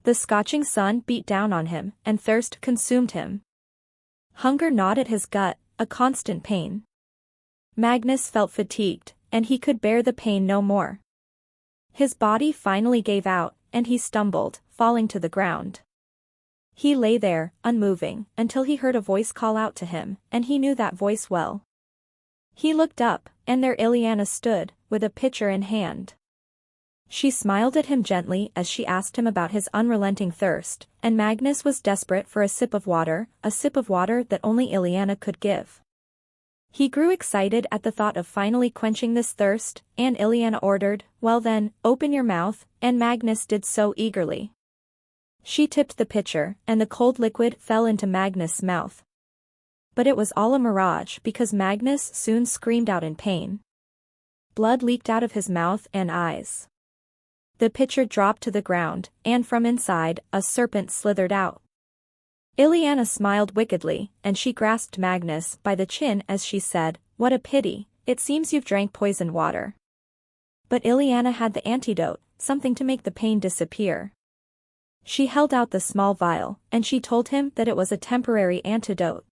The scorching sun beat down on him, and thirst consumed him. Hunger gnawed at his gut, a constant pain. Magnus felt fatigued, and he could bear the pain no more. His body finally gave out, and he stumbled, falling to the ground. He lay there, unmoving, until he heard a voice call out to him, and he knew that voice well. He looked up, and there Ileana stood, with a pitcher in hand. She smiled at him gently as she asked him about his unrelenting thirst, and Magnus was desperate for a sip of water that only Ileana could give. He grew excited at the thought of finally quenching this thirst, and Ileana ordered, "Well then, open your mouth," and Magnus did so eagerly. She tipped the pitcher, and the cold liquid fell into Magnus' mouth. But it was all a mirage because Magnus soon screamed out in pain. Blood leaked out of his mouth and eyes. The pitcher dropped to the ground, and from inside, a serpent slithered out. Ileana smiled wickedly, and she grasped Magnus by the chin as she said, "What a pity, it seems you've drank poisoned water." But Ileana had the antidote, something to make the pain disappear. She held out the small vial, and she told him that it was a temporary antidote.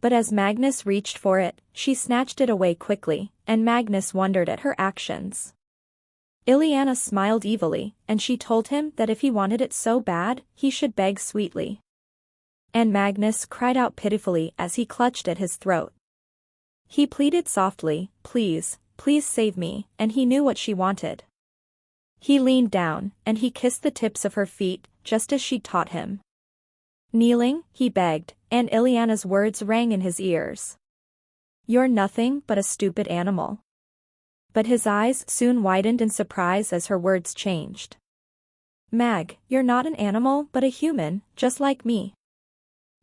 But as Magnus reached for it, she snatched it away quickly, and Magnus wondered at her actions. Ileana smiled evilly, and she told him that if he wanted it so bad, he should beg sweetly. And Magnus cried out pitifully as he clutched at his throat. He pleaded softly, "Please, please save me," and he knew what she wanted. He leaned down, and he kissed the tips of her feet, just as she'd taught him. Kneeling, he begged, and Ileana's words rang in his ears. "You're nothing but a stupid animal." But his eyes soon widened in surprise as her words changed. "Mag, you're not an animal but a human, just like me."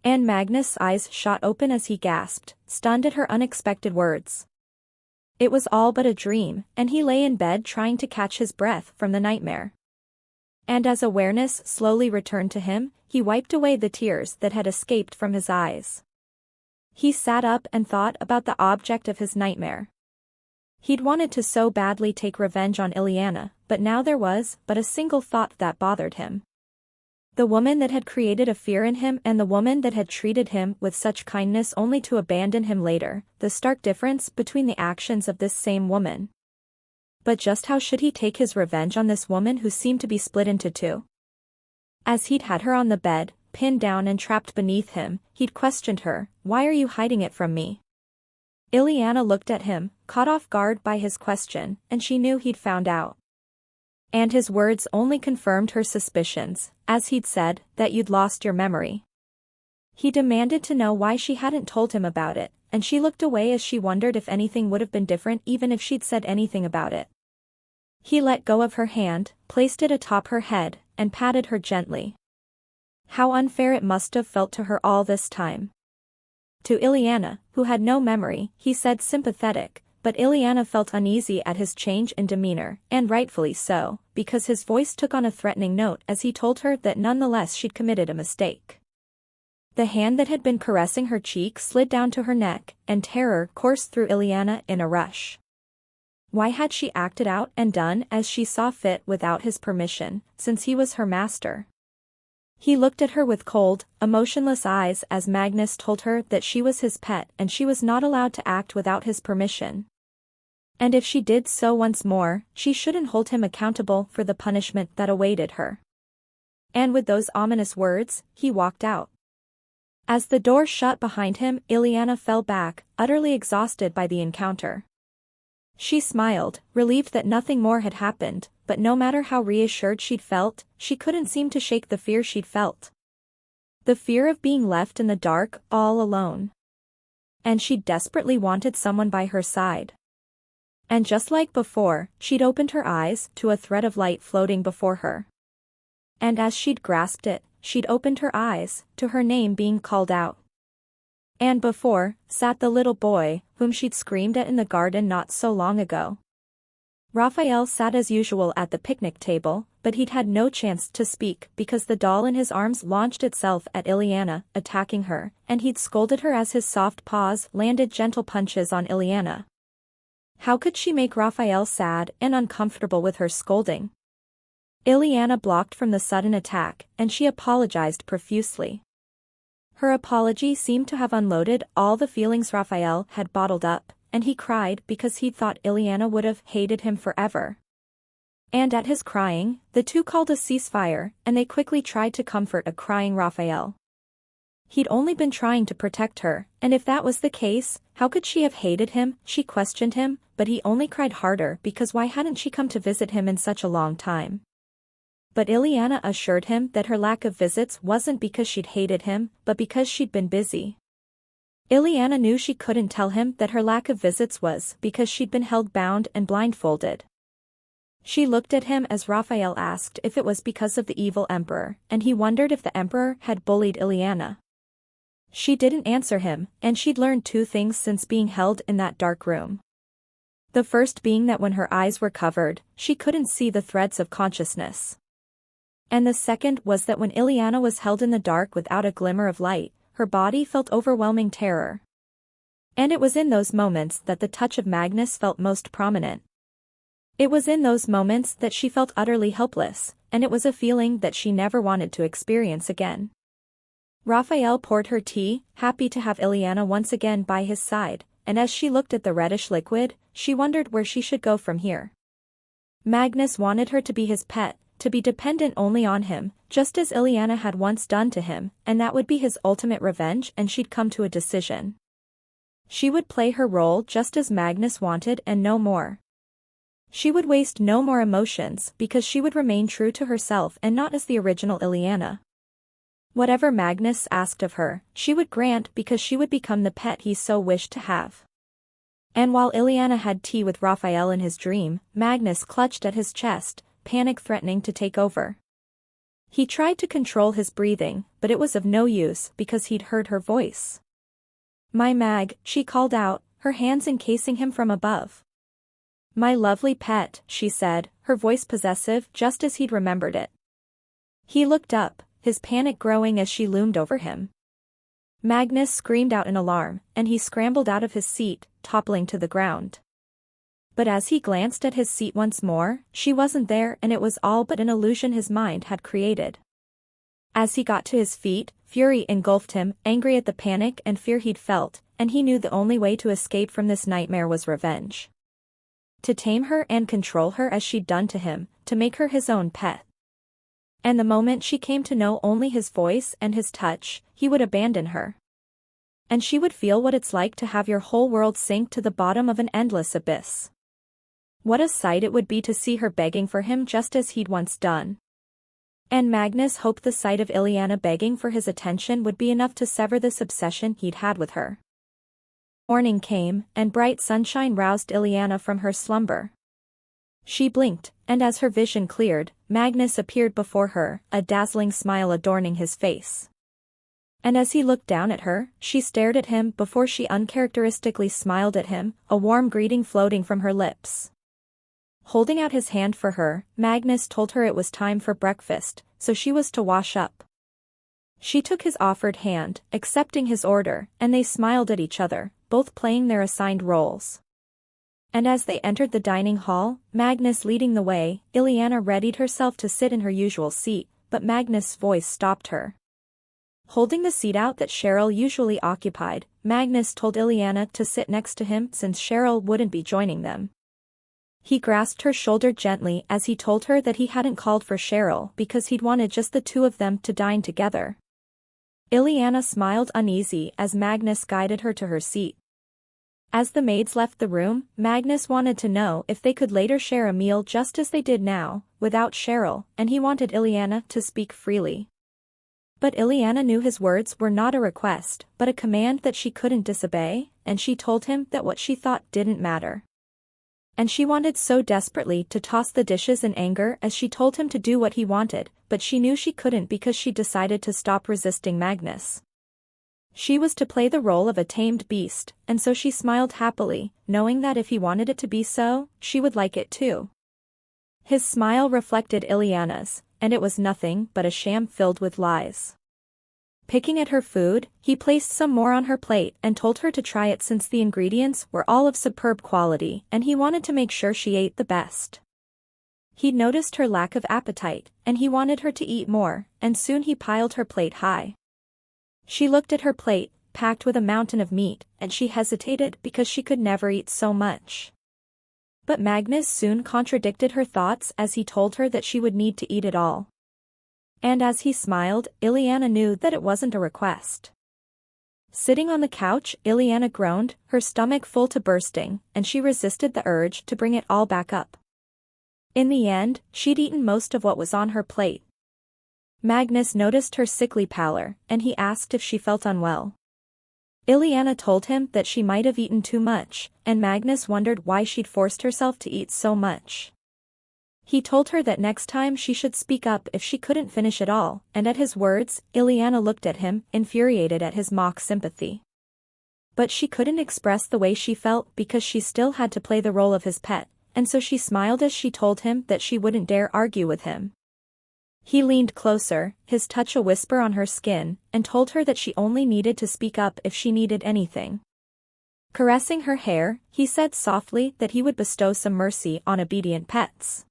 And Magnus' eyes shot open as he gasped, stunned at her unexpected words. It was all but a dream, and he lay in bed trying to catch his breath from the nightmare. And as awareness slowly returned to him, he wiped away the tears that had escaped from his eyes. He sat up and thought about the object of his nightmare. He'd wanted to so badly take revenge on Ileana, but now there was but a single thought that bothered him. The woman that had created a fear in him and the woman that had treated him with such kindness only to abandon him later, the stark difference between the actions of this same woman. But just how should he take his revenge on this woman who seemed to be split into two? As he'd had her on the bed, pinned down and trapped beneath him, he'd questioned her, "Why are you hiding it from me?" Ileana looked at him, caught off guard by his question, and she knew he'd found out. And his words only confirmed her suspicions, as he'd said, that you'd lost your memory. He demanded to know why she hadn't told him about it, and she looked away as she wondered if anything would have been different even if she'd said anything about it. He let go of her hand, placed it atop her head, and patted her gently. How unfair it must have felt to her all this time. To Ileana, who had no memory, he said sympathetic, but Ileana felt uneasy at his change in demeanor, and rightfully so, because his voice took on a threatening note as he told her that nonetheless she'd committed a mistake. The hand that had been caressing her cheek slid down to her neck, and terror coursed through Ileana in a rush. Why had she acted out and done as she saw fit without his permission, since he was her master? He looked at her with cold, emotionless eyes as Magnus told her that she was his pet and she was not allowed to act without his permission. And if she did so once more, she shouldn't hold him accountable for the punishment that awaited her. And with those ominous words, he walked out. As the door shut behind him, Ileana fell back, utterly exhausted by the encounter. She smiled, relieved that nothing more had happened, but no matter how reassured she'd felt, she couldn't seem to shake the fear she'd felt. The fear of being left in the dark, all alone. And she desperately wanted someone by her side. And just like before, she'd opened her eyes to a thread of light floating before her. And as she'd grasped it, she'd opened her eyes to her name being called out. And before, sat the little boy, whom she'd screamed at in the garden not so long ago. Raphael sat as usual at the picnic table, but he'd had no chance to speak because the doll in his arms launched itself at Ileana, attacking her, and he'd scolded her as his soft paws landed gentle punches on Ileana. How could she make Raphael sad and uncomfortable with her scolding? Ileana blocked from the sudden attack, and she apologized profusely. Her apology seemed to have unloaded all the feelings Raphael had bottled up, and he cried because he thought Ileana would have hated him forever. And at his crying, the two called a ceasefire, and they quickly tried to comfort a crying Raphael. He'd only been trying to protect her, and if that was the case, how could she have hated him? She questioned him, but he only cried harder because why hadn't she come to visit him in such a long time? But Ileana assured him that her lack of visits wasn't because she'd hated him, but because she'd been busy. Ileana knew she couldn't tell him that her lack of visits was because she'd been held bound and blindfolded. She looked at him as Raphael asked if it was because of the evil emperor, and he wondered if the emperor had bullied Ileana. She didn't answer him, and she'd learned two things since being held in that dark room. The first being that when her eyes were covered, she couldn't see the threads of consciousness. And the second was that when Ileana was held in the dark without a glimmer of light, her body felt overwhelming terror. And it was in those moments that the touch of Magnus felt most prominent. It was in those moments that she felt utterly helpless, and it was a feeling that she never wanted to experience again. Raphael poured her tea, happy to have Ileana once again by his side, and as she looked at the reddish liquid, she wondered where she should go from here. Magnus wanted her to be his pet, to be dependent only on him, just as Ileana had once done to him, and that would be his ultimate revenge, and she'd come to a decision. She would play her role just as Magnus wanted and no more. She would waste no more emotions because she would remain true to herself and not as the original Ileana. Whatever Magnus asked of her, she would grant because she would become the pet he so wished to have. And while Ileana had tea with Raphael in his dream, Magnus clutched at his chest, panic threatening to take over. He tried to control his breathing, but it was of no use because he'd heard her voice. "My Mag," she called out, her hands encasing him from above. "My lovely pet," she said, her voice possessive just as he'd remembered it. He looked up, his panic growing as she loomed over him. Magnus screamed out in alarm, and he scrambled out of his seat, toppling to the ground. But as he glanced at his seat once more, she wasn't there and it was all but an illusion his mind had created. As he got to his feet, fury engulfed him, angry at the panic and fear he'd felt, and he knew the only way to escape from this nightmare was revenge. To tame her and control her as she'd done to him, to make her his own pet. And the moment she came to know only his voice and his touch, he would abandon her. And she would feel what it's like to have your whole world sink to the bottom of an endless abyss. What a sight it would be to see her begging for him just as he'd once done. And Magnus hoped the sight of Ileana begging for his attention would be enough to sever this obsession he'd had with her. Morning came, and bright sunshine roused Ileana from her slumber. She blinked, and as her vision cleared, Magnus appeared before her, a dazzling smile adorning his face. And as he looked down at her, she stared at him before she uncharacteristically smiled at him, a warm greeting floating from her lips. Holding out his hand for her, Magnus told her it was time for breakfast, so she was to wash up. She took his offered hand, accepting his order, and they smiled at each other, both playing their assigned roles. And as they entered the dining hall, Magnus leading the way, Ileana readied herself to sit in her usual seat, but Magnus' voice stopped her. Holding the seat out that Cheryl usually occupied, Magnus told Ileana to sit next to him since Cheryl wouldn't be joining them. He grasped her shoulder gently as he told her that he hadn't called for Cheryl because he'd wanted just the two of them to dine together. Ileana smiled uneasy as Magnus guided her to her seat. As the maids left the room, Magnus wanted to know if they could later share a meal just as they did now, without Cheryl, and he wanted Ileana to speak freely. But Ileana knew his words were not a request, but a command that she couldn't disobey, and she told him that what she thought didn't matter. And she wanted so desperately to toss the dishes in anger as she told him to do what he wanted, but she knew she couldn't because she decided to stop resisting Magnus. She was to play the role of a tamed beast, and so she smiled happily, knowing that if he wanted it to be so, she would like it too. His smile reflected Ileana's, and it was nothing but a sham filled with lies. Picking at her food, he placed some more on her plate and told her to try it since the ingredients were all of superb quality and he wanted to make sure she ate the best. He'd noticed her lack of appetite, and he wanted her to eat more, and soon he piled her plate high. She looked at her plate, packed with a mountain of meat, and she hesitated because she could never eat so much. But Magnus soon contradicted her thoughts as he told her that she would need to eat it all. And as he smiled, Ileana knew that it wasn't a request. Sitting on the couch, Ileana groaned, her stomach full to bursting, and she resisted the urge to bring it all back up. In the end, she'd eaten most of what was on her plate. Magnus noticed her sickly pallor, and he asked if she felt unwell. Ileana told him that she might have eaten too much, and Magnus wondered why she'd forced herself to eat so much. He told her that next time she should speak up if she couldn't finish it all, and at his words, Ileana looked at him, infuriated at his mock sympathy. But she couldn't express the way she felt because she still had to play the role of his pet, and so she smiled as she told him that she wouldn't dare argue with him. He leaned closer, his touch a whisper on her skin, and told her that she only needed to speak up if she needed anything. Caressing her hair, he said softly that he would bestow some mercy on obedient pets.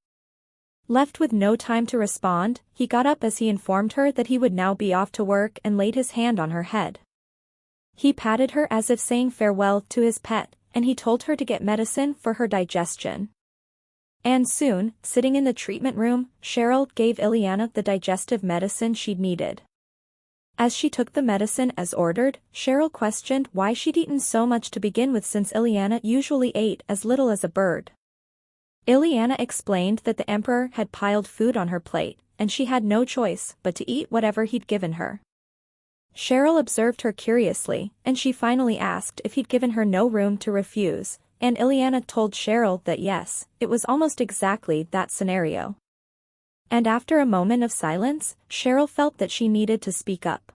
Left with no time to respond, he got up as he informed her that he would now be off to work and laid his hand on her head. He patted her as if saying farewell to his pet, and he told her to get medicine for her digestion. And soon, sitting in the treatment room, Cheryl gave Ileana the digestive medicine she'd needed. As she took the medicine as ordered, Cheryl questioned why she'd eaten so much to begin with since Ileana usually ate as little as a bird. Ileana explained that the Emperor had piled food on her plate, and she had no choice but to eat whatever he'd given her. Cheryl observed her curiously, and she finally asked if he'd given her no room to refuse, and Ileana told Cheryl that yes, it was almost exactly that scenario. And after a moment of silence, Cheryl felt that she needed to speak up.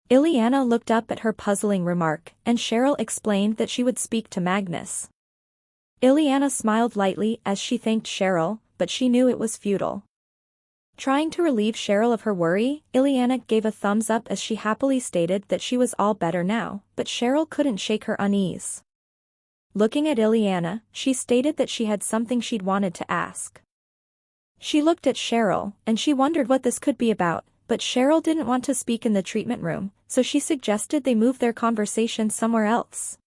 Ileana looked up at her puzzling remark, and Cheryl explained that she would speak to Magnus. Ileana smiled lightly as she thanked Cheryl, but she knew it was futile. Trying to relieve Cheryl of her worry, Ileana gave a thumbs up as she happily stated that she was all better now, but Cheryl couldn't shake her unease. Looking at Ileana, she stated that she had something she'd wanted to ask. She looked at Cheryl, and she wondered what this could be about, but Cheryl didn't want to speak in the treatment room, so she suggested they move their conversation somewhere else.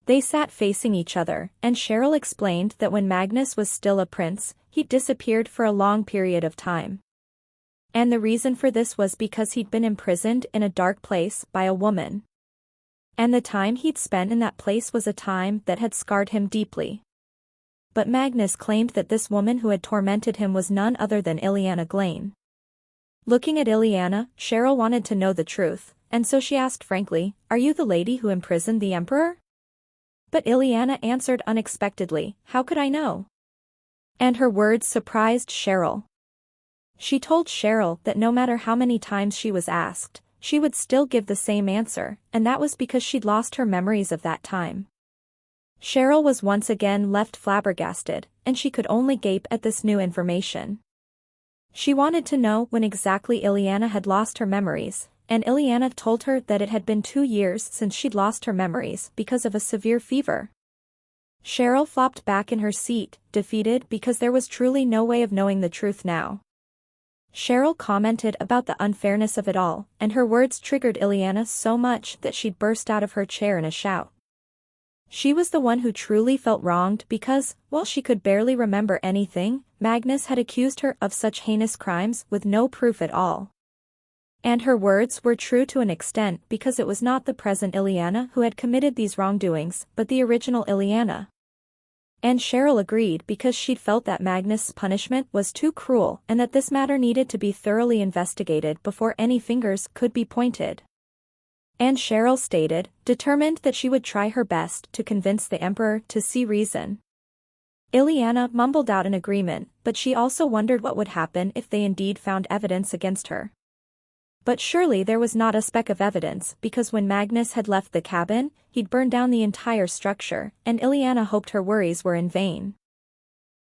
They sat facing each other, and Cheryl explained that when Magnus was still a prince, he'd disappeared for a long period of time. And the reason for this was because he'd been imprisoned in a dark place by a woman. And the time he'd spent in that place was a time that had scarred him deeply. But Magnus claimed that this woman who had tormented him was none other than Ileana Glane. Looking at Ileana, Cheryl wanted to know the truth, and so she asked frankly, "Are you the lady who imprisoned the Emperor?" But Ileana answered unexpectedly, "How could I know?" And her words surprised Cheryl. She told Cheryl that no matter how many times she was asked, she would still give the same answer, and that was because she'd lost her memories of that time. Cheryl was once again left flabbergasted, and she could only gape at this new information. She wanted to know when exactly Ileana had lost her memories, and Ileana told her that it had been 2 years since she'd lost her memories because of a severe fever. Cheryl flopped back in her seat, defeated because there was truly no way of knowing the truth now. Cheryl commented about the unfairness of it all, and her words triggered Ileana so much that she'd burst out of her chair in a shout. She was the one who truly felt wronged because, while she could barely remember anything, Magnus had accused her of such heinous crimes with no proof at all. And her words were true to an extent because it was not the present Ileana who had committed these wrongdoings, but the original Ileana. And Cheryl agreed because she'd felt that Magnus' punishment was too cruel and that this matter needed to be thoroughly investigated before any fingers could be pointed. And Cheryl stated, determined that she would try her best to convince the Emperor to see reason. Ileana mumbled out an agreement, but she also wondered what would happen if they indeed found evidence against her. But surely there was not a speck of evidence because when Magnus had left the cabin, he'd burned down the entire structure, and Ileana hoped her worries were in vain.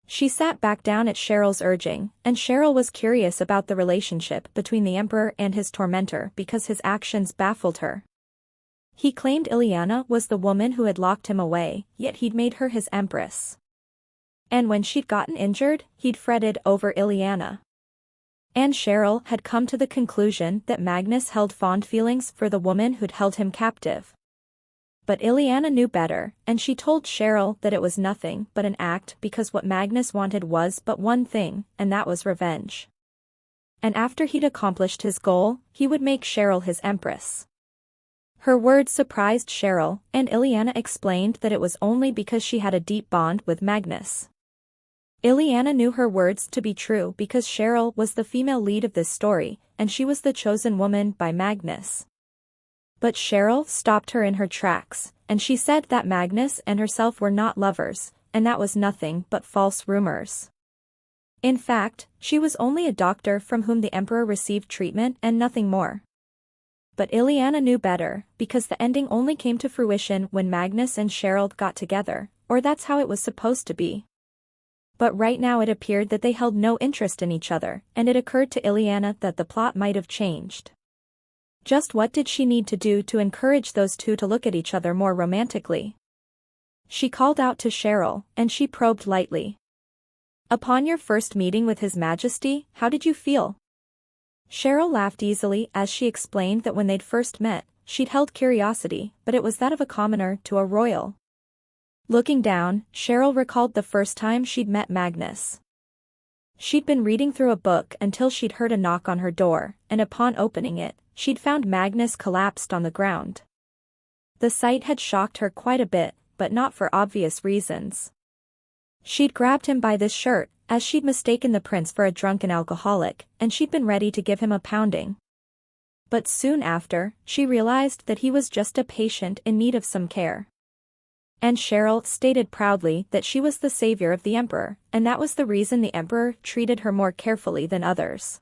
She sat back down at Cheryl's urging, and Cheryl was curious about the relationship between the Emperor and his tormentor because his actions baffled her. He claimed Ileana was the woman who had locked him away, yet he'd made her his empress. And when she'd gotten injured, he'd fretted over Ileana. And Cheryl had come to the conclusion that Magnus held fond feelings for the woman who'd held him captive. But Ileana knew better, and she told Cheryl that it was nothing but an act because what Magnus wanted was but one thing, and that was revenge. And after he'd accomplished his goal, he would make Cheryl his empress. Her words surprised Cheryl, and Ileana explained that it was only because she had a deep bond with Magnus. Ileana knew her words to be true because Cheryl was the female lead of this story, and she was the chosen woman by Magnus. But Cheryl stopped her in her tracks, and she said that Magnus and herself were not lovers, and that was nothing but false rumors. In fact, she was only a doctor from whom the emperor received treatment and nothing more. But Ileana knew better, because the ending only came to fruition when Magnus and Cheryl got together, or that's how it was supposed to be. But right now it appeared that they held no interest in each other, and it occurred to Ileana that the plot might have changed. Just what did she need to do to encourage those two to look at each other more romantically? She called out to Cheryl, and she probed lightly. "Upon your first meeting with His Majesty, how did you feel?" Cheryl laughed easily as she explained that when they'd first met, she'd held curiosity, but it was that of a commoner to a royal. Looking down, Cheryl recalled the first time she'd met Magnus. She'd been reading through a book until she'd heard a knock on her door, and upon opening it, she'd found Magnus collapsed on the ground. The sight had shocked her quite a bit, but not for obvious reasons. She'd grabbed him by this shirt, as she'd mistaken the prince for a drunken alcoholic, and she'd been ready to give him a pounding. But soon after, she realized that he was just a patient in need of some care. And Cheryl stated proudly that she was the savior of the emperor, and that was the reason the emperor treated her more carefully than others.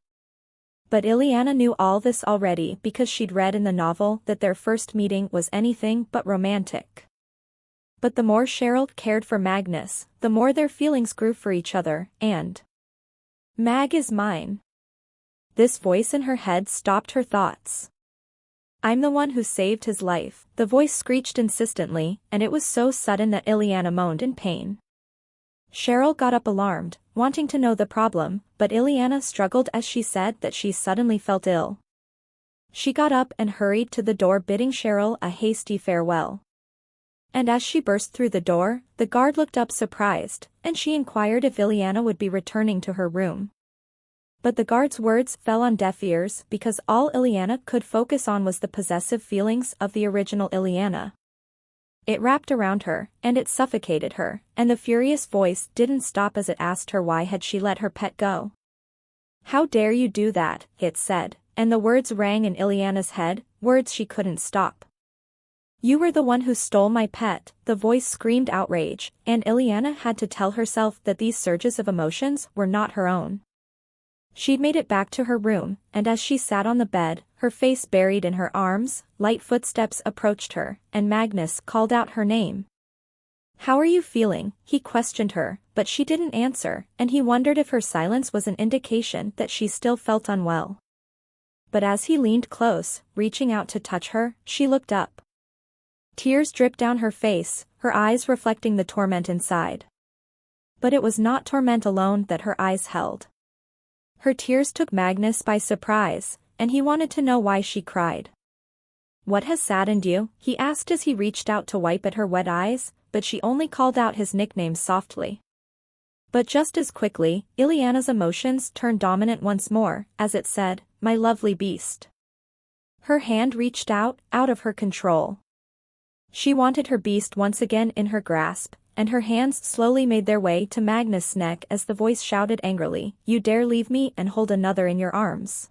But Ileana knew all this already because she'd read in the novel that their first meeting was anything but romantic. But the more Cheryl cared for Magnus, the more their feelings grew for each other, and "Mag is mine." This voice in her head stopped her thoughts. "I'm the one who saved his life," the voice screeched insistently, and it was so sudden that Ileana moaned in pain. Cheryl got up alarmed, wanting to know the problem, but Ileana struggled as she said that she suddenly felt ill. She got up and hurried to the door, bidding Cheryl a hasty farewell. And as she burst through the door, the guard looked up surprised, and she inquired if Ileana would be returning to her room. But the guard's words fell on deaf ears because all Ileana could focus on was the possessive feelings of the original Ileana. It wrapped around her, and it suffocated her, and the furious voice didn't stop as it asked her why had she let her pet go. "How dare you do that," it said, and the words rang in Ileana's head, words she couldn't stop. "You were the one who stole my pet," the voice screamed outrage, and Ileana had to tell herself that these surges of emotions were not her own. She'd made it back to her room, and as she sat on the bed, her face buried in her arms, light footsteps approached her, and Magnus called out her name. "How are you feeling?" he questioned her, but she didn't answer, and he wondered if her silence was an indication that she still felt unwell. But as he leaned close, reaching out to touch her, she looked up. Tears dripped down her face, her eyes reflecting the torment inside. But it was not torment alone that her eyes held. Her tears took Magnus by surprise, and he wanted to know why she cried. "What has saddened you?" he asked as he reached out to wipe at her wet eyes, but she only called out his nickname softly. But just as quickly, Ileana's emotions turned dominant once more, as it said, "My lovely beast." Her hand reached out of her control. She wanted her beast once again in her grasp, and her hands slowly made their way to Magnus' neck as the voice shouted angrily, "You dare leave me and hold another in your arms."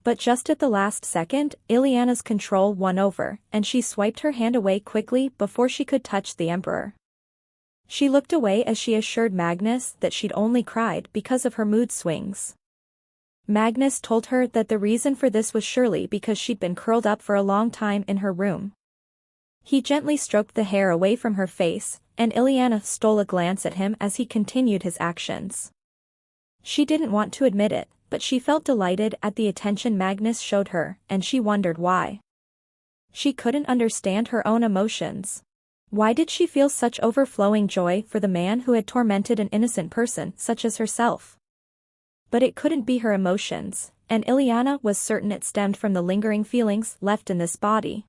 But just at the last second, Ileana's control won over, and she swiped her hand away quickly before she could touch the emperor. She looked away as she assured Magnus that she'd only cried because of her mood swings. Magnus told her that the reason for this was surely because she'd been curled up for a long time in her room. He gently stroked the hair away from her face, and Ileana stole a glance at him as he continued his actions. She didn't want to admit it, but she felt delighted at the attention Magnus showed her, and she wondered why. She couldn't understand her own emotions. Why did she feel such overflowing joy for the man who had tormented an innocent person such as herself? But it couldn't be her emotions, and Ileana was certain it stemmed from the lingering feelings left in this body.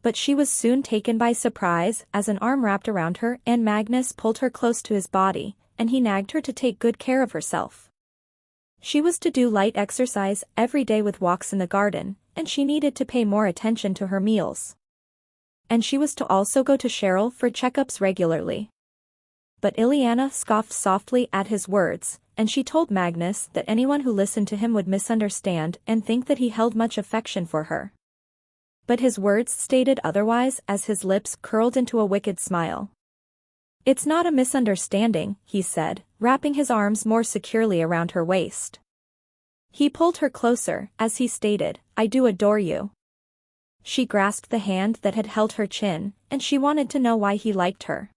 But she was soon taken by surprise as an arm wrapped around her and Magnus pulled her close to his body, and he nagged her to take good care of herself. She was to do light exercise every day with walks in the garden, and she needed to pay more attention to her meals. And she was to also go to Cheryl for checkups regularly. But Ileana scoffed softly at his words, and she told Magnus that anyone who listened to him would misunderstand and think that he held much affection for her. But his words stated otherwise as his lips curled into a wicked smile. "It's not a misunderstanding," he said, wrapping his arms more securely around her waist. He pulled her closer as he stated, "I do adore you." She grasped the hand that had held her chin, and she wanted to know why he liked her.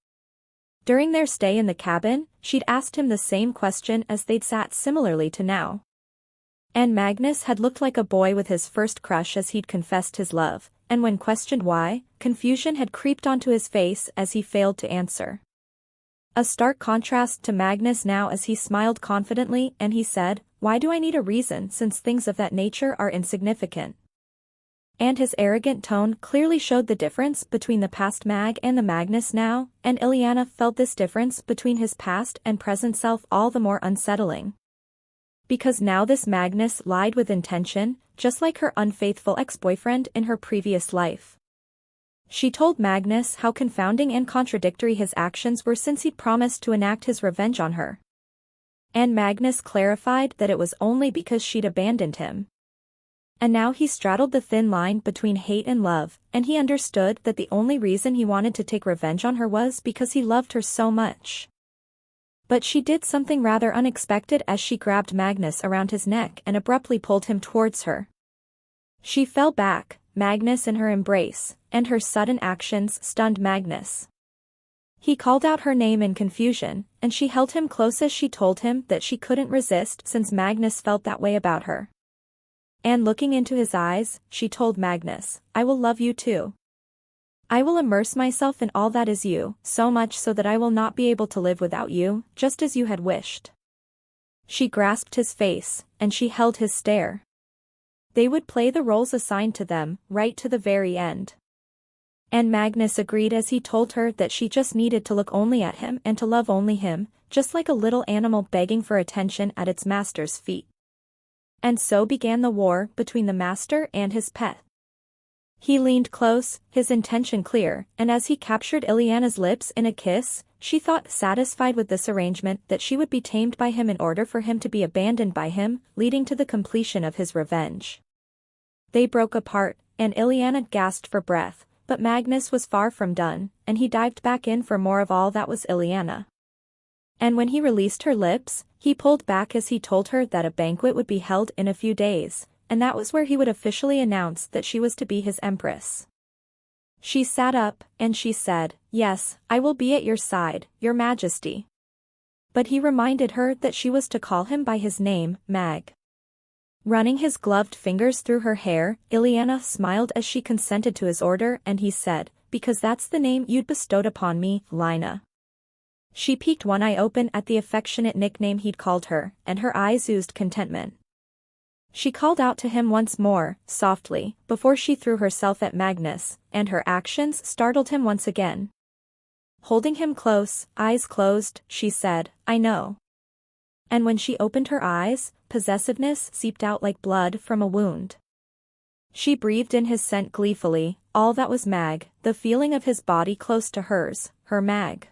During their stay in the cabin, she'd asked him the same question as they'd sat similarly to now. And Magnus had looked like a boy with his first crush as he'd confessed his love, and when questioned why, confusion had creeped onto his face as he failed to answer. A stark contrast to Magnus now as he smiled confidently and he said, "Why do I need a reason since things of that nature are insignificant?" And his arrogant tone clearly showed the difference between the past Mag and the Magnus now, and Ileana felt this difference between his past and present self all the more unsettling. Because now this Magnus lied with intention, just like her unfaithful ex-boyfriend in her previous life. She told Magnus how confounding and contradictory his actions were since he'd promised to enact his revenge on her. And Magnus clarified that it was only because she'd abandoned him. And now he straddled the thin line between hate and love, and he understood that the only reason he wanted to take revenge on her was because he loved her so much. But she did something rather unexpected as she grabbed Magnus around his neck and abruptly pulled him towards her. She fell back, Magnus in her embrace, and her sudden actions stunned Magnus. He called out her name in confusion, and she held him close as she told him that she couldn't resist since Magnus felt that way about her. And looking into his eyes, she told Magnus, "I will love you too. I will immerse myself in all that is you, so much so that I will not be able to live without you, just as you had wished." She grasped his face, and she held his stare. They would play the roles assigned to them, right to the very end. And Magnus agreed as he told her that she just needed to look only at him and to love only him, just like a little animal begging for attention at its master's feet. And so began the war between the master and his pet. He leaned close, his intention clear, and as he captured Ileana's lips in a kiss, she thought satisfied with this arrangement that she would be tamed by him in order for him to be abandoned by him, leading to the completion of his revenge. They broke apart, and Ileana gasped for breath, but Magnus was far from done, and he dived back in for more of all that was Ileana. And when he released her lips, he pulled back as he told her that a banquet would be held in a few days, and that was where he would officially announce that she was to be his empress. She sat up, and she said, "Yes, I will be at your side, your majesty." But he reminded her that she was to call him by his name, Mag. Running his gloved fingers through her hair, Ileana smiled as she consented to his order and he said, "Because that's the name you'd bestowed upon me, Lina." She peeked one eye open at the affectionate nickname he'd called her, and her eyes oozed contentment. She called out to him once more, softly, before she threw herself at Magnus, and her actions startled him once again. Holding him close, eyes closed, she said, "I know." And when she opened her eyes, possessiveness seeped out like blood from a wound. She breathed in his scent gleefully, all that was Mag, the feeling of his body close to hers, her Mag.